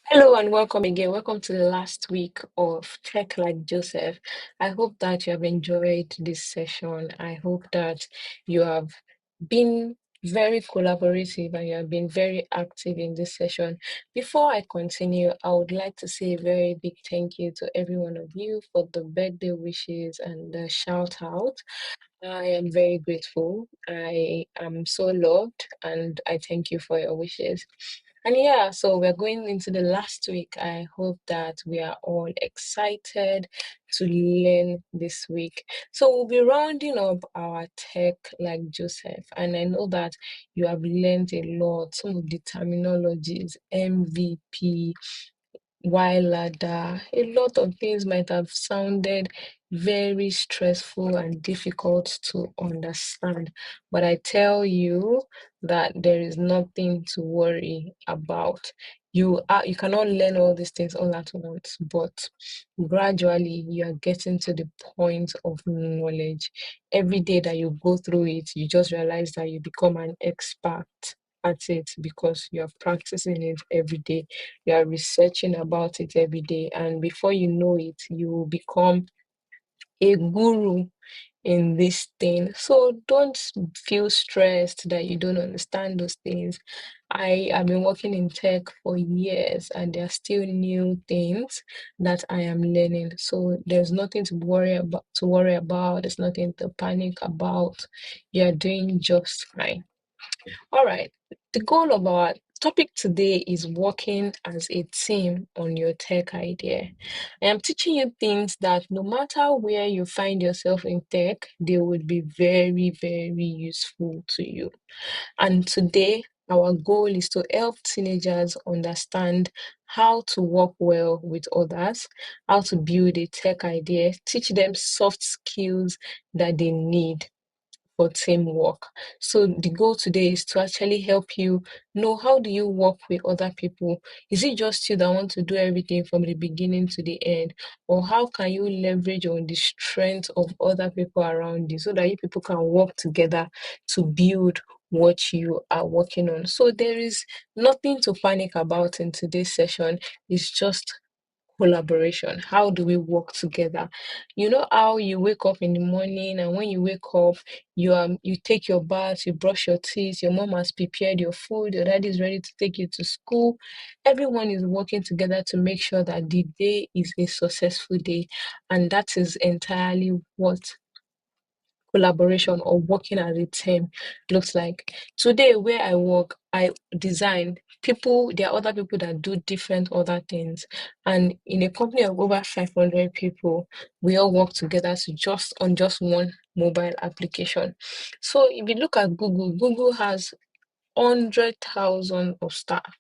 Hello and welcome again. Welcome to the last week of Tech Like Joseph. I hope that you have enjoyed this session. I hope that you have been very collaborative and you have been very active in this session. Before I continue, I would like to say a very big thank you to every one of you for the birthday wishes and the shout out. I am very grateful. I am so loved and I thank you for your wishes. And yeah, so we're going into the last week. I hope that we are all excited to learn this week. So we'll be rounding up our tech like Joseph. And I know that you have learned a lot, some of the terminologies, MVP, while a lot of things might have sounded very stressful and difficult to understand. But I tell you that there is nothing to worry about. You cannot learn all these things all at once, but gradually you are getting to the point of knowledge. Every day that you go through it, you just realize that you become an expert at it because you are practicing it every day, you are researching about it every day, and before you know it, you will become a guru in this thing. So don't feel stressed that you don't understand those things. I have been working in tech for years and there are still new things that I am learning. So there's nothing to worry about. There's nothing to panic about. You're doing just fine. All right. The goal of our topic today is working as a team on your tech idea. I am teaching you things that no matter where you find yourself in tech, they would be very, very useful to you. And today, our goal is to help teenagers understand how to work well with others, how to build a tech idea, teach them soft skills that they need for teamwork. So the goal today is to actually help you know, how do you work with other people? Is it just you that want to do everything from the beginning to the end? Or how can you leverage on the strength of other people around you so that you people can work together to build what you are working on? So there is nothing to panic about in today's session. It's just collaboration. How do we work together? You know how you wake up in the morning, and when you wake up, you take your bath, you brush your teeth, your mom has prepared your food, your daddy is ready to take you to school. Everyone is working together to make sure that the day is a successful day, and that is entirely what collaboration or working as a team looks like. Today, where I work, I design. People, there are other people that do different other things. And in a company of over 500 people, we all work together to just one mobile application. So if you look at Google, Google has 100,000 of staff.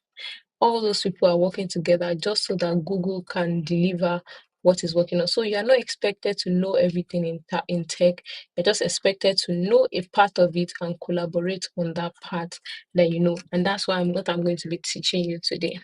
All those people are working together just so that Google can deliver what is working on. So you are not expected to know everything in tech. You're just expected to know a part of it and collaborate on that part that you know. And that's what I'm going to be teaching you today.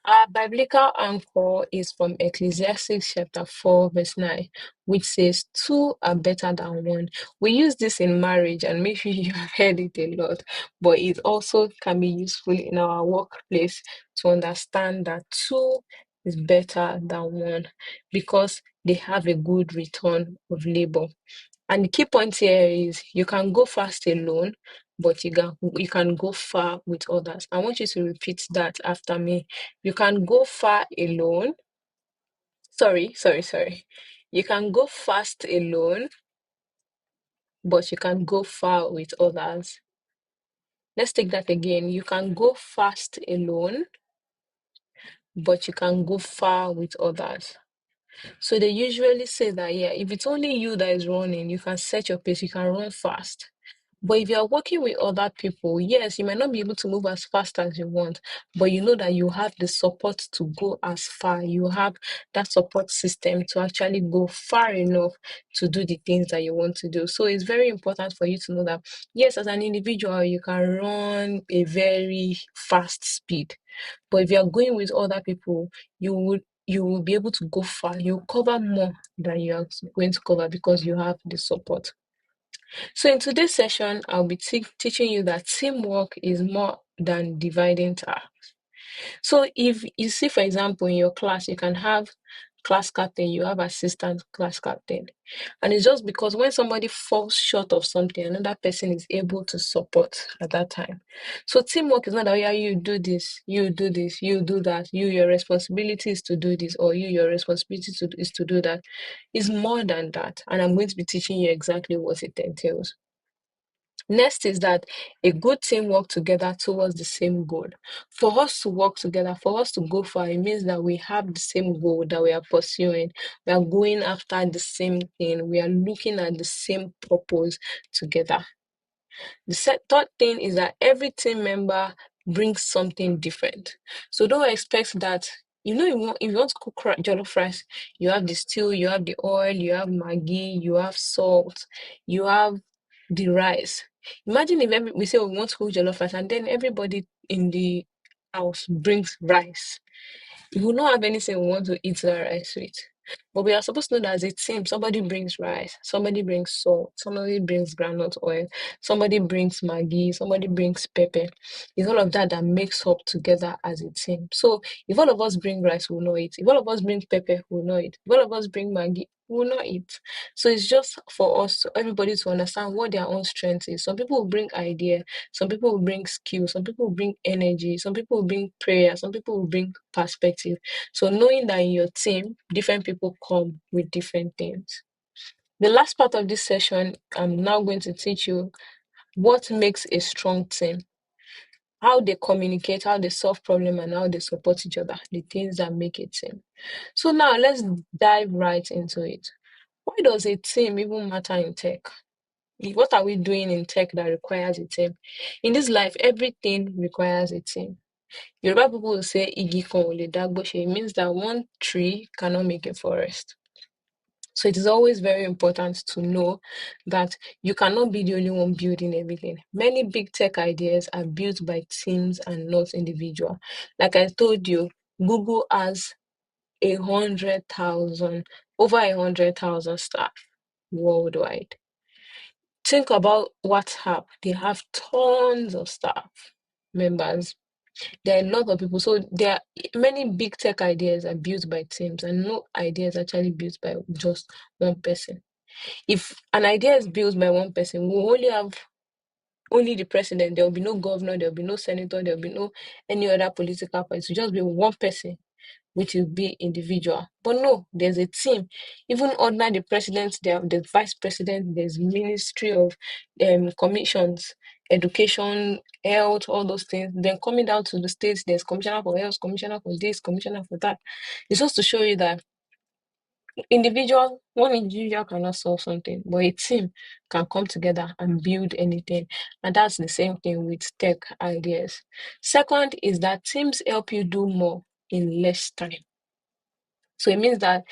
Our biblical anchor is from Ecclesiastes chapter 4, verse 9, which says, Two are better than one. We use this in marriage, and maybe you have heard it a lot, but it also can be useful in our workplace to understand that two is better than one because they have a good return of labor. And the key point here is you can go fast alone, but you can go far with others. I want you to repeat that after me. You can go far alone. Sorry. You can go fast alone, but you can go far with others. Let's take that again. You can go fast alone, but you can go far with others. So they usually say that, yeah, if it's only you that is running, you can set your pace, you can run fast. But if you are working with other people, yes, you might not be able to move as fast as you want, but you know that you have the support to go as far. You have that support system to actually go far enough to do the things that you want to do. So it's very important for you to know that, yes, as an individual, you can run a very fast speed. But if you are going with other people, you will be able to go far. You'll cover more than you are going to cover because you have the support. So in today's session, I'll be teaching you that teamwork is more than dividing tasks. So if you see, for example, in your class, you can have class captain, you have assistant class captain. And it's just because when somebody falls short of something, another person is able to support at that time. So teamwork is not that, oh, yeah, you do this, you do this, you do that, your responsibility is to do this, or your responsibility is to do that. It's more than that. And I'm going to be teaching you exactly what it entails. Next is that a good team work together towards the same goal. For us to work together, for us to go far, it means that we have the same goal that we are pursuing. We are going after the same thing. We are looking at the same purpose together. The third thing is that every team member brings something different. So don't expect that, if you want to cook jollof rice, you have the stew, you have the oil, you have Maggi, you have salt, you have the rice. Imagine if we say we want to cook jollof rice and then everybody in the house brings rice. We will not have anything we want to eat that rice with. But we are supposed to know that as a team, somebody brings rice, somebody brings salt, somebody brings groundnut oil, somebody brings Maggi, somebody brings pepper. It's all of that that makes up together as a team. So if all of us bring rice, we'll not eat. If all of us bring pepper, we'll not eat. If all of us bring Maggi, we'll not eat. So it's just for us, everybody to understand what their own strength is. Some people will bring idea, some people will bring skill, some people will bring energy, some people will bring prayer, some people will bring perspective. So knowing that in your team, different people come with different things. The last part of this session, I'm now going to teach you what makes a strong team, how they communicate, how they solve problems, and how they support each other, the things that make a team. So now let's dive right into it. Why does a team even matter in tech? What are we doing in tech that requires a team? In this life, everything requires a team. Yoruba people will say igi kan ò lè dágbó ṣe. It means that one tree cannot make a forest. So it is always very important to know that you cannot be the only one building everything. Many big tech ideas are built by teams and not individual. Like I told you, Google has over 100,000 staff worldwide. Think about WhatsApp. They have tons of staff members. There are a lot of people. So there are many big tech ideas are built by teams, and no idea is actually built by just one person. If an idea is built by one person, we only have only the president. There will be no governor, there will be no senator, there will be no any other political party. It will just be one person, which will be individual. But no, there's a team. Even under the president, there's vice president, there's ministry of commissions, education, health, all those things. Then coming down to the states, there's commissioner for health, commissioner for this, commissioner for that. It's just to show you that one individual cannot solve something, but a team can come together and build anything. And that's the same thing with tech ideas. Second is that teams help you do more in less time. So it means that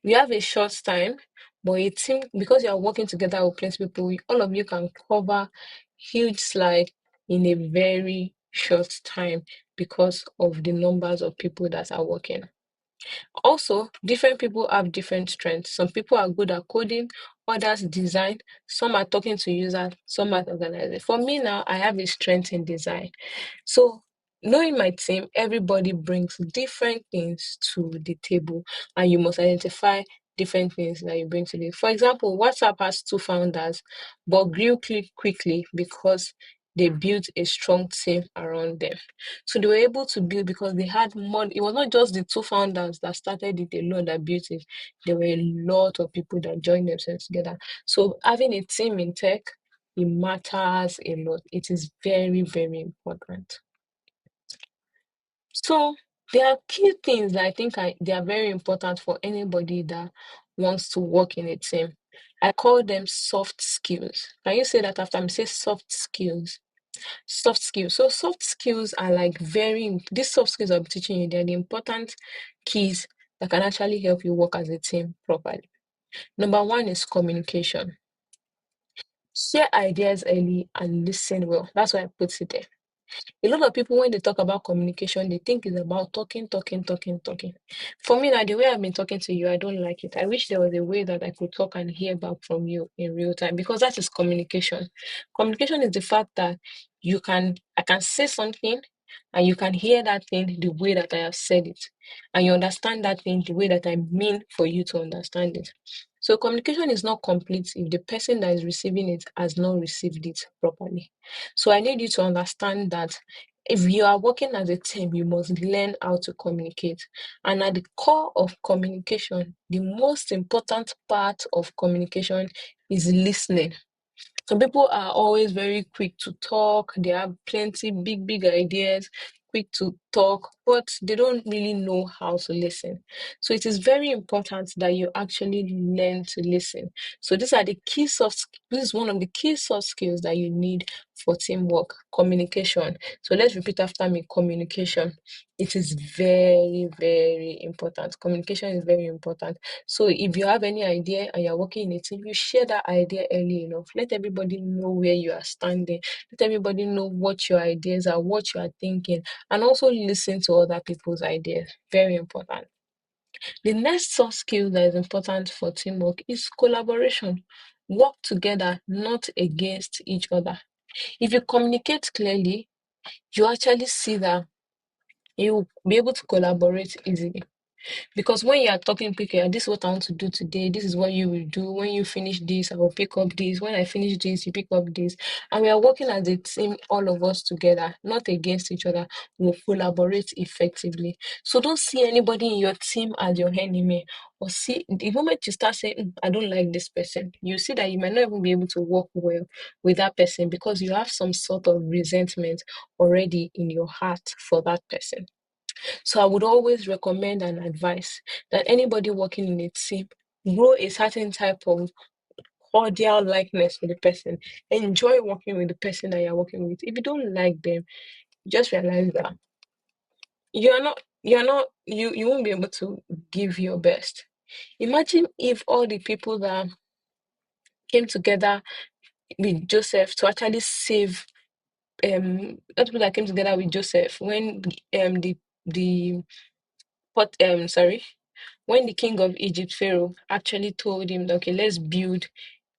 we have a short time, but a team, because you are working together with plenty of people, all of you can cover huge slide in a very short time because of the numbers of people that are working. Also, different people have different strengths. Some people are good at coding, others design, some are talking to users, some are organizing. For me now, I have a strength in design. So knowing my team, everybody brings different things to the table, and you must identify different things that you bring to it. For example, WhatsApp has two founders, but grew quickly because they built a strong team around them. So they were able to build because they had more. It was not just the two founders that started it alone that built it. There were a lot of people that joined themselves together. So having a team in tech, it matters a lot. It is very, very important. So there are key things that I think they are very important for anybody that wants to work in a team. I call them soft skills. Can you say that after me? Say soft skills. Soft skills. So soft skills are like these soft skills I'm teaching you, they're the important keys that can actually help you work as a team properly. Number one is communication. Share ideas early and listen well. That's why I put it there. A lot of people, when they talk about communication, they think it's about talking, talking, talking, talking. For me, now, the way I've been talking to you, I don't like it. I wish there was a way that I could talk and hear back from you in real time, because that is communication. Communication is the fact that I can say something and you can hear that thing the way that I have said it, and you understand that thing the way that I mean for you to understand it. So communication is not complete if the person that is receiving it has not received it properly. So I need you to understand that if you are working as a team, you must learn how to communicate. And at the core of communication, the most important part of communication is listening. Some people are always very quick to talk. They have plenty big ideas, quick to talk, but they don't really know how to listen. So it is very important that you actually learn to listen. So these are the key this is one of the key soft skills that you need for teamwork, communication. So let's repeat after me, communication. It is very, very important. Communication is very important. So if you have any idea and you're working in a team, you share that idea early enough. Let everybody know where you are standing. Let everybody know what your ideas are, what you are thinking, and also listen to other people's ideas. Very important. The next soft skill that is important for teamwork is collaboration. Work together, not against each other. If you communicate clearly, you actually see that you'll be able to collaborate easily. Because when you are talking quickly, this is what I want to do today, this is what you will do. When you finish this, I will pick up this. When I finish this, you pick up this. And we are working as a team, all of us together, not against each other. We'll collaborate effectively. So don't see anybody in your team as your enemy. Or see, the moment you start saying, I don't like this person, you see that you might not even be able to work well with that person because you have some sort of resentment already in your heart for that person. So I would always recommend and advise that anybody working in a team grow a certain type of cordial likeness with the person. Enjoy working with the person that you're working with. If you don't like them, just realize that you won't be able to give your best. Imagine if all the people that came together with Joseph to actually save all the people that came together with Joseph when the pot sorry when the king of Egypt, Pharaoh, actually told him that, okay, let's build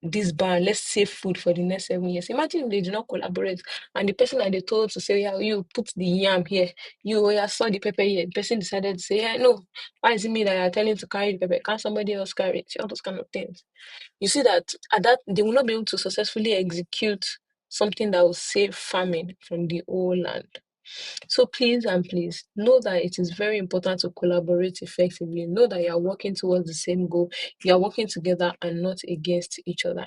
this barn, let's save food for the next 7 years. Imagine if they do not collaborate and the person that they told to say, yeah, you put the yam here, you yeah, saw the pepper here. The person decided to say, yeah, no, why is it me that you're telling to carry the pepper? Can't somebody else carry it? All those kind of things. You see that at that they will not be able to successfully execute something that will save famine from the whole land. So please and please know that it is very important to collaborate effectively. Know that you are working towards the same goal. You are working together and not against each other.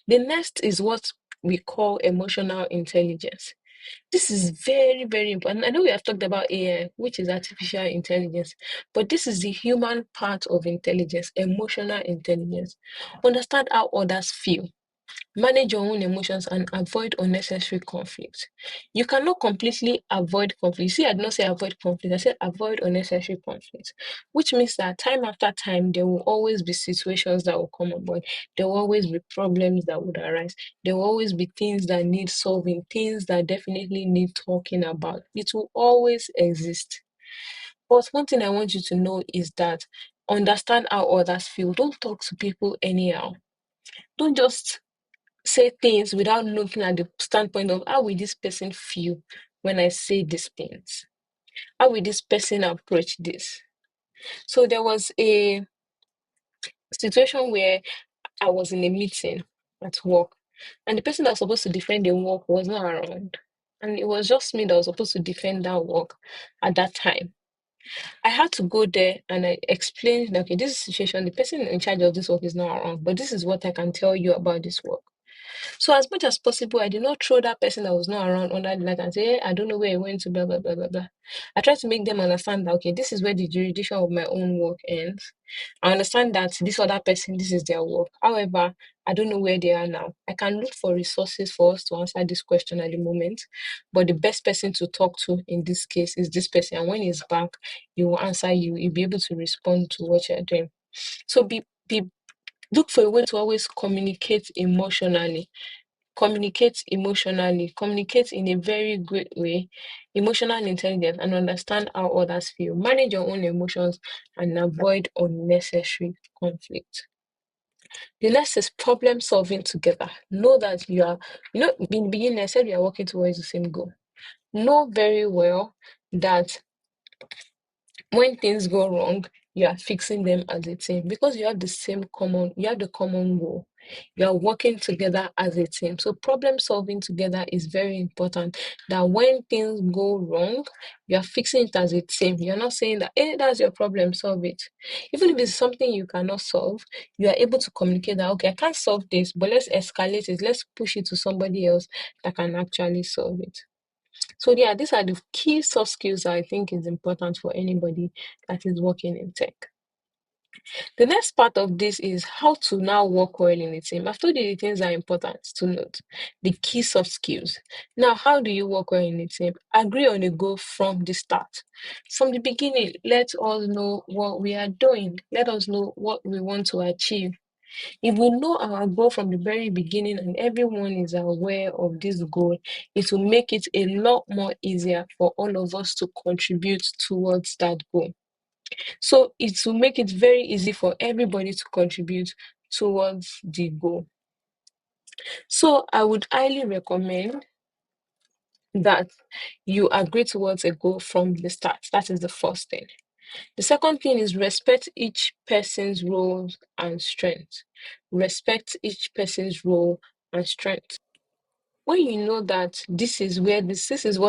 The next is what we call emotional intelligence. This is very, very important. I know we have talked about AI, which is artificial intelligence, but this is the human part of intelligence, emotional intelligence. Understand how others feel. Manage your own emotions and avoid unnecessary conflict. You cannot completely avoid conflict. You see, I did not say avoid conflict, I said avoid unnecessary conflict, which means that time after time, there will always be situations that will come about. There will always be problems that would arise. There will always be things that need solving, things that definitely need talking about. It will always exist. But one thing I want you to know is that understand how others feel. Don't talk to people anyhow. Don't just say things without looking at the standpoint of how will this person feel when I say these things? How will this person approach this? So there was a situation where I was in a meeting at work, and the person that was supposed to defend the work was not around. And it was just me that was supposed to defend that work at that time. I had to go there and I explained that, okay, this is the situation, the person in charge of this work is not around, but this is what I can tell you about this work. So as much as possible, I did not throw that person that was not around under the light and say, hey, I don't know where he went to, blah, blah, blah, blah, blah. I tried to make them understand that, okay, this is where the jurisdiction of my own work ends. I understand that this other person, this is their work. However, I don't know where they are now. I can look for resources for us to answer this question at the moment, but the best person to talk to in this case is this person. And when he's back, he will answer you. He'll be able to respond to what you're doing. So be look for a way to always communicate emotionally. Communicate emotionally, communicate in a very great way, emotional intelligence, and understand how others feel. Manage your own emotions and avoid unnecessary conflict. The next is problem solving together. Know that in the beginning, I said we are working towards the same goal. know very well that when things go wrong, you are fixing them as a team because you have the common goal. You are working together as a team. So problem solving together is very important. That when things go wrong, you are fixing it as a team. You're not saying that, hey, that's your problem, solve it. Even if it's something you cannot solve, you are able to communicate that, okay, I can't solve this, but let's escalate it. Let's push it to somebody else that can actually solve it. So yeah, these are the key soft skills that I think is important for anybody that is working in tech. The next part of this is how to now work well in a team. I've told you the things that are important to note, the key soft skills. Now, how do you work well in a team? Agree on a goal from the start. From the beginning, let us know what we are doing. Let us know what we want to achieve. If we know our goal from the very beginning and everyone is aware of this goal, it will make it a lot more easier for all of us to contribute towards that goal. So it will make it very easy for everybody to contribute towards the goal. So I would highly recommend that you agree towards a goal from the start. That is the first thing. The second thing is respect each person's roles and strengths. Respect each person's role and strength. When you know that this is what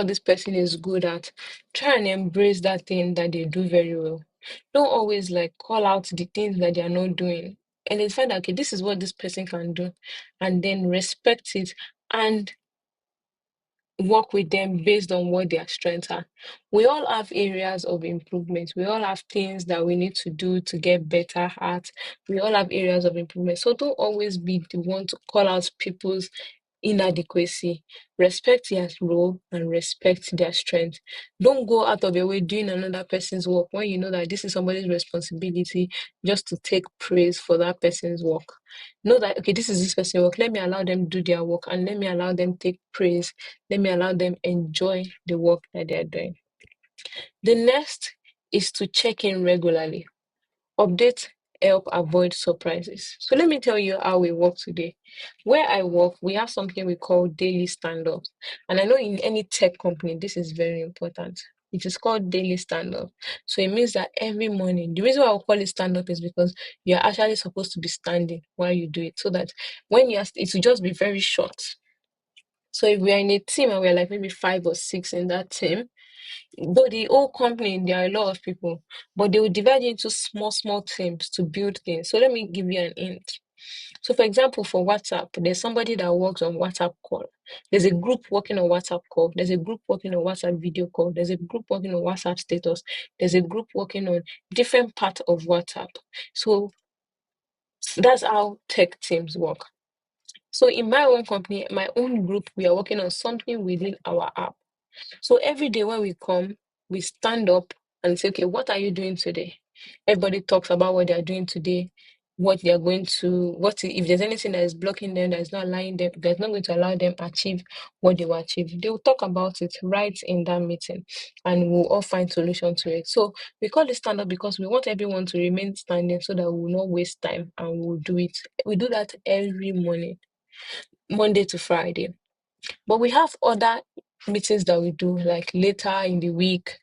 this person is good at, try and embrace that thing that they do very well. Don't always like call out the things that they are not doing. And then find out, okay, this is what this person can do, and then respect it and work with them based on what their strengths are. We all have areas of improvement. We all have things that we need to do to get better at. We all have areas of improvement. So don't always be the one to call out people's inadequacy. Respect their role and respect their strength. Don't go out of your way doing another person's work when you know that this is somebody's responsibility just to take praise for that person's work. Know that, okay, this is this person's work. Let me allow them do their work and let me allow them take praise. Let me allow them enjoy the work that they're doing. The next is to check in regularly. Update help avoid surprises. So let me tell you how we work today. Where I work, we have something we call daily stand-ups. And I know in any tech company, this is very important. It is called daily stand-up. So it means that every morning, the reason why I call it stand-up is because you're actually supposed to be standing while you do it. So that when it will just be very short. So if we are in a team and we're like maybe 5 or 6 in that team, though the whole company, there are a lot of people, but they will divide into small, small teams to build things. So let me give you an hint. So for example, for WhatsApp, there's somebody that works on WhatsApp call. There's a group working on WhatsApp call. There's a group working on WhatsApp video call. There's a group working on WhatsApp status. There's a group working on different parts of WhatsApp. So that's how tech teams work. So in my own company, my own group, we are working on something within our app. So every day when we come, we stand up and say, okay, what are you doing today? Everybody talks about what they are doing today, what they are going to, if there's anything that is blocking them, that is not allowing them, that's not going to allow them achieve what they will achieve. They will talk about it right in that meeting and we'll all find solution to it. So we call it stand up because we want everyone to remain standing so that we will not waste time and we'll do it. We do that every morning, Monday to Friday. But we have other meetings that we do like later in the week,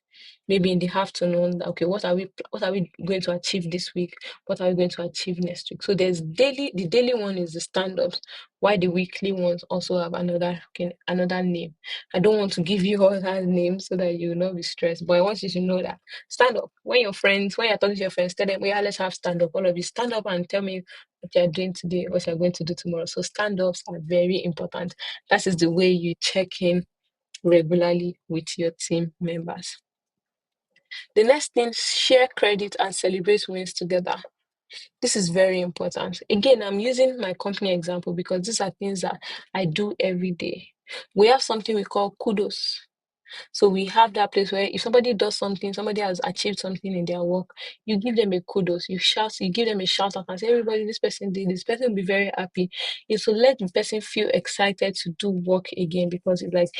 maybe in the afternoon. Okay, what are we going to achieve this week? What are we going to achieve next week? So there's the daily one is the stand-ups, while the weekly ones also have another name. I don't want to give you all that names so that you will not be stressed. But I want you to know that stand up. When you're talking to your friends, tell them, yeah, let's have stand up. All of you stand up and tell me what you're doing today, what you're going to do tomorrow. So stand-ups are very important. That is the way you check in regularly with your team members. The next thing, share credit and celebrate wins together. This is very important. Again, I'm using my company example because these are things that I do every day. We have something we call kudos. So we have that place where if somebody does something, somebody has achieved something in their work, you give them a kudos, you give them a shout out and say, everybody, this person did, this person will be very happy. It's to let the person feel excited to do work again because it's like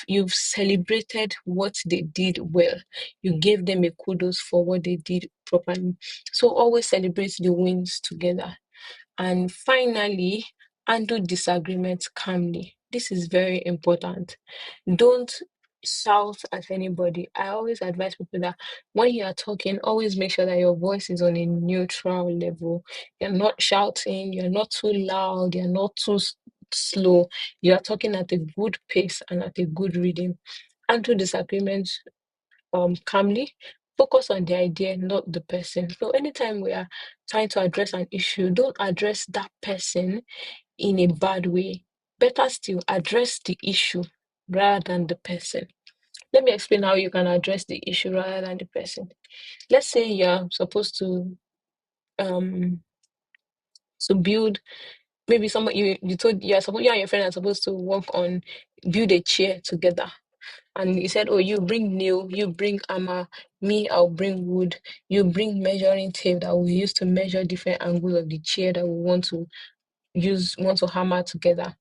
you've celebrated what they did well. You gave them a kudos for what they did properly. So always celebrate the wins together. And finally, handle disagreements calmly. This is very important. Don't shout at anybody. I always advise people that when you are talking, always make sure that your voice is on a neutral level. You're not shouting, you're not too loud, you're not too slow. You are talking at a good pace and at a good rhythm. Handle disagreements calmly. Focus on the idea, not the person. So anytime we are trying to address an issue, don't address that person in a bad way. Better still, address the issue rather than the person. Let me explain how you can address the issue rather than the person. Let's say you're supposed um to build, maybe someone you told you're supposed you and your friend are supposed to work on build a chair together. And you said, oh, you bring nail, you bring hammer, me, I'll bring wood, you bring measuring tape that we use to measure different angles of the chair that we want to hammer together.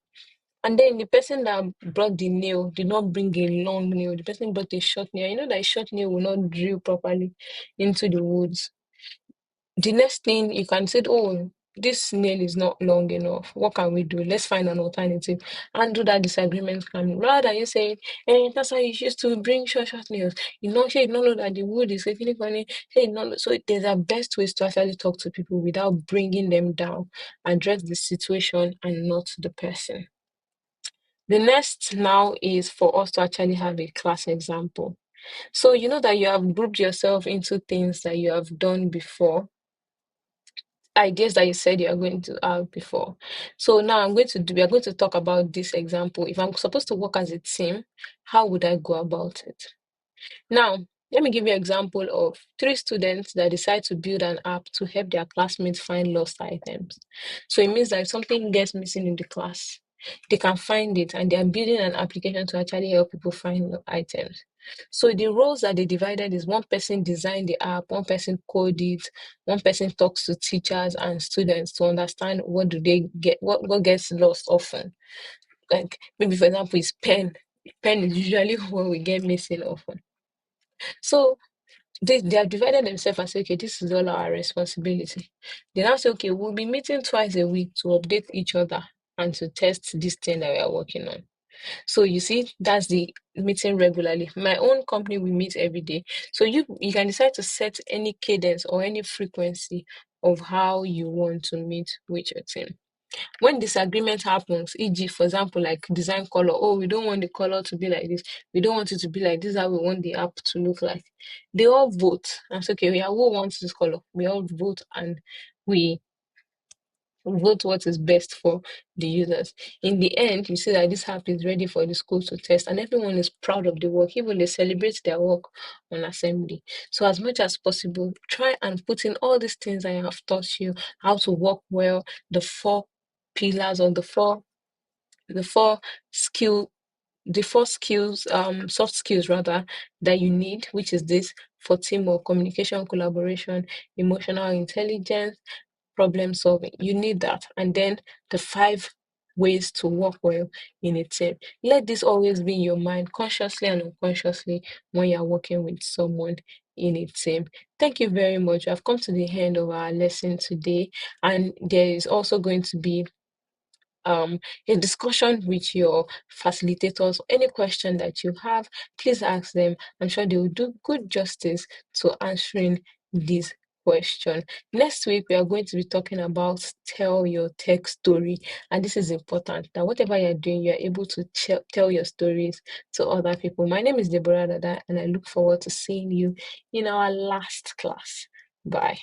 And then the person that brought the nail did not bring a long nail. The person brought a short nail. You know that a short nail will not drill properly into the woods. The next thing you can say, oh, this nail is not long enough. What can we do? Let's find an alternative and do that disagreement calmly. Rather than you saying, that's why you used to bring short nails. You don't know that the wood is getting funny. Hey, no, so there's a best ways to actually talk to people without bringing them down. Address the situation and not the person. The next now is for us to actually have a class example. So you know that you have grouped yourself into things that you have done before, ideas that you said you are going to have before. So now we are going to talk about this example. If I'm supposed to work as a team, how would I go about it? Now, let me give you an example of three students that decide to build an app to help their classmates find lost items. So it means that if something gets missing in the class, they can find it, and they are building an application to actually help people find the items. So the roles that they divided is one person designed the app, one person code it, one person talks to teachers and students to understand what do they get, what gets lost often. Like maybe for example, is pen. Pen is usually what we get missing often. So they have divided themselves and say, okay, this is all our responsibility. They now say, okay, we'll be meeting twice a week to update each other and to test this thing that we are working on. So you see, that's the meeting regularly. My own company, we meet every day. So you can decide to set any cadence or any frequency of how you want to meet with your team. When disagreement happens, e.g., for example, like design color, oh, we don't want the color to be like this, we don't want it to be like this, how we want the app to look like. They all vote and say, okay, yeah, who wants this color? We all vote and we vote what is best for the users. In the end, you see that this app is ready for the school to test, and everyone is proud of the work. Even they celebrate their work on assembly. So, as much as possible, try and put in all these things I have taught you: how to work well, the four pillars or the four skill the four skills, soft skills rather, that you need, which is this for teamwork, communication, collaboration, emotional intelligence, problem solving. You need that. And then the five ways to work well in a team. Let this always be in your mind, consciously and unconsciously, when you're working with someone in a team. Thank you very much. I've come to the end of our lesson today, and there is also going to be um, a discussion with your facilitators. Any question that you have, please ask them. I'm sure they will do good justice to answering this question. Next week, we are going to be talking about tell your tech story. And this is important that whatever you're doing, you're able to tell your stories to other people. My name is Deborah Dada, and I look forward to seeing you in our last class. Bye.